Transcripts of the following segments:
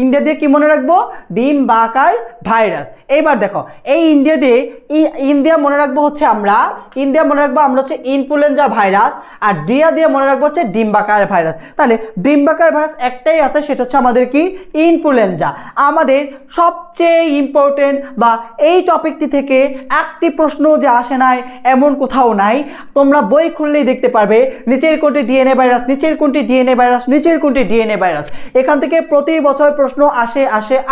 India দিয়ে কি মনে রাখবো? ডিম্বাকার ভাইরাস। এইবার দেখো এই ইন্ডিয়া মনে রাখবো হচ্ছে আমরা হচ্ছে ইনফ্লুয়েঞ্জা ভাইরাস, আর ডিয়া দিয়ে মনে রাখবো হচ্ছে ডিম্বাকার ভাইরাস। তাহলে ডিম্বাকার ভাইরাস একটাই আছে, সেটা হচ্ছে আমাদের কি? ইনফ্লুয়েঞ্জা। আমাদের সবচেয়ে ইম্পর্টেন্ট বা এই টপিকটি থেকে একটি প্রশ্ন যে আসে নাই এমন কোথাও নাই। তোমরা বই খুললেই দেখতে পারবে নিচের কোনটি ডিএনএ ভাইরাস, নিচের কোনটি ডিএনএ ভাইরাস, নিচের কোনটি ডিএনএ ভাইরাস। এখান থেকে প্রতি বছর প্রশ্ন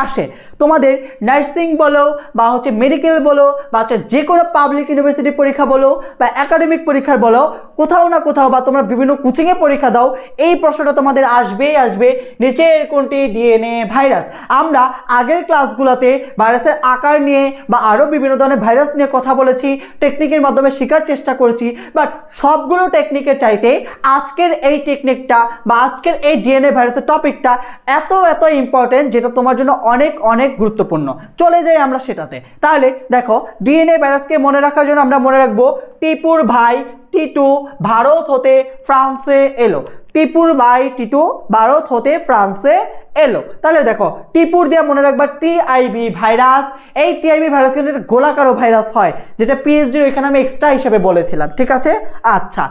আসে। তোমাদের নার্সিং বলো বা হচ্ছে মেডিকেল বলো বা হচ্ছে যে কোনো পাবলিক ইউনিভার্সিটি পরীক্ষা বলো বা একাডেমিক পরীক্ষার বলো, কোথাও না কোথাও বা তোমরা বিভিন্ন কোচিংয়ে পরীক্ষা দাও, এই প্রশ্নটা তোমাদের আসবে নিচের কোনটি ডিএনএ ভাইরাস। আমরা আগের ক্লাসগুলোতে ভাইরাসের আকার নিয়ে বা আরও বিভিন্ন ধরনের ভাইরাস নিয়ে কথা বলেছি, টেকনিকের মাধ্যমে শেখার চেষ্টা করেছি। বাট সবগুলো টেকনিকের চাইতে আজকের এই টেকনিকটা বা আজকের এই ডিএনএ ভাইরাসের টপিকটা এত ইম্পর্টেন্ট, যেটা তোমার জন্য অনেক গুরুত্বপূর্ণ। চলে যাই আমরা সেটাতে। তাহলে দেখো ডিএনএ ভাইরাসকে মনে রাখার জন্য আমরা মনে রাখবো টিপুর ভাই টিটু ভারত হতে ফ্রান্সে এলো। টিপুর ভাই টিটু ভারত হতে ফ্রান্সে এলো। তাহলে দেখো টিপুর দিয়ে মনে রাখবা টিআইবি ভাইরাস। এই টিআইবি ভাইরাস কিন্তু একটা গোলাকার ভাইরাস হয়, যেটা পিএইচডি এখানে আমি এক্সট্রা হিসেবে বলেছিলাম, ঠিক আছে? আচ্ছা,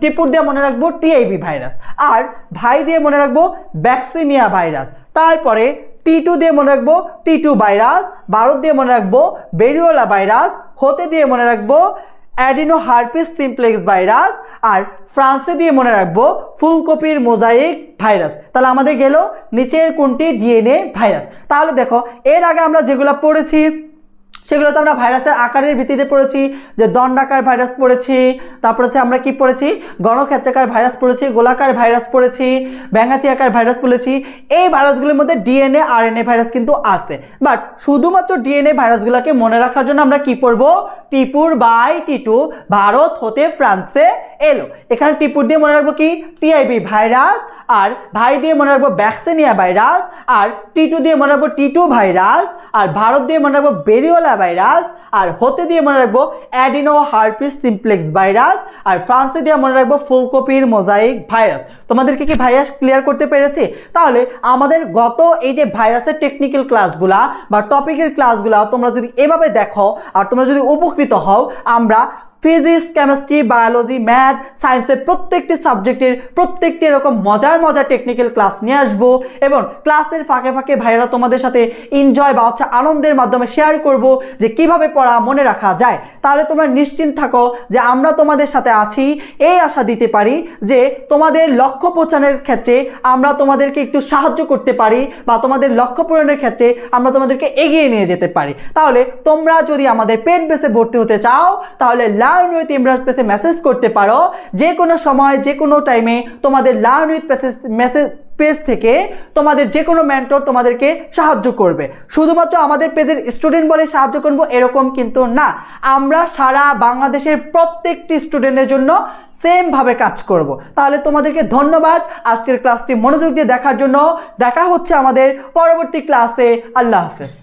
টিপুর দিয়ে মনে রাখবো টিআইবি ভাইরাস, আর ভাই দিয়ে মনে রাখবো ভ্যাকসিনিয়া ভাইরাস। তারপরে টি2 দিয়ে মনে রাখবো টি2 ভাইরাস, ভারত দিয়ে মনে রাখবো বেরিওলা ভাইরাস, হতে দিয়ে মনে রাখবো অ্যাডিনো হার্পিস সিমপ্লেক্স ভাইরাস, আর ফ্রান্সে দিয়ে মনে রাখবো ফুলকপির মোজাইক ভাইরাস। তাহলে আমাদের গেল নিচের কোনটি ডিএনএ ভাইরাস। তাহলে দেখো এর আগে আমরা যেগুলো পড়েছি সেগুলোতে আমরা ভাইরাসের আকারের ভিত্তিতে পড়েছি, যে দণ্ডাকার ভাইরাস পড়েছি, তারপর হচ্ছে আমরা কি পড়েছি? গণক্ষেত্রাকার ভাইরাস পড়েছি, গোলাকার ভাইরাস পড়েছি, ব্যাঙাচিয়াকার ভাইরাস পড়েছি। এই ভাইরাসগুলোর মধ্যে ডিএনএ আরএনএ ভাইরাস কিন্তু আছে। বাট শুধুমাত্র ডিএনএ ভাইরাসগুলোকে মনে রাখার জন্য আমরা কি পড়বো? টিপুর বাই টিটু ভারত হতে ফ্রান্সে এলো। এখানে টিপুর দিয়ে মনে রাখবো কি? টিআইবি ভাইরাস, আর ভাই দিয়ে মনে রাখবো ভ্যাকসিনিয়া ভাইরাস, আর টি2 দিয়ে মনে রাখবো টি2 ভাইরাস, আর ভারত দিয়ে মনে রাখবো বেরিওলা ভাইরাস, আর হতে দিয়ে মনে রাখবো অ্যাডিনো হার্পিস সিমপ্লেক্স ভাইরাস, আর ফ্রান্সে দিয়ে মনে রাখবো ফুলকপির মোজাইক ভাইরাস। তোমাদেরকে কি ভাইরাস ক্লিয়ার করতে পেরেছি? তাহলে আমাদের গত এই যে ভাইরাসের টেকনিক্যাল ক্লাসগুলা বা টপিকের ক্লাসগুলা তোমরা যদি এভাবে দেখো আর তোমরা যদি উপকৃত হও, আমরা ফিজিক্স, কেমিস্ট্রি, বায়োলজি, ম্যাথ, সায়েন্সের প্রত্যেকটি সাবজেক্টের প্রত্যেকটি এরকম মজার টেকনিক্যাল ক্লাস নিয়ে আসবো, এবং ক্লাসের ফাঁকে ভাইরা তোমাদের সাথে এনজয় বা হচ্ছে আনন্দের মাধ্যমে শেয়ার করব যে কিভাবে পড়া মনে রাখা যায়। তাহলে তোমরা নিশ্চিন্ত থাকো যে আমরা তোমাদের সাথে আছি, এই আশা দিতে পারি যে তোমাদের লক্ষ্য পৌঁছানোর ক্ষেত্রে আমরা তোমাদেরকে একটু সাহায্য করতে পারি, বা তোমাদের লক্ষ্য পূরণের ক্ষেত্রে আমরা তোমাদেরকে এগিয়ে নিয়ে যেতে পারি। তাহলে তোমরা যদি আমাদের পেড বেসে ভর্তি হতে চাও, তাহলে লার্ন উইথ ইমরান পেজে মেসেজ করতে পারো। যে কোনো সময় যে কোনো টাইমে তোমাদের লার্ন উইথ পেজ থেকে তোমাদের যে কোনো মেন্টর তোমাদেরকে সাহায্য করবে। শুধুমাত্র আমাদের পেজের স্টুডেন্ট বলে সাহায্য করবো এরকম কিন্তু না, আমরা সারা বাংলাদেশের প্রত্যেকটি স্টুডেন্টের জন্য সেম ভাবে কাজ করব। তাহলে তোমাদেরকে ধন্যবাদ আজকের ক্লাসটি মনোযোগ দিয়ে দেখার জন্য। দেখা হচ্ছে আমাদের পরবর্তী ক্লাসে। আল্লাহ হাফেজ।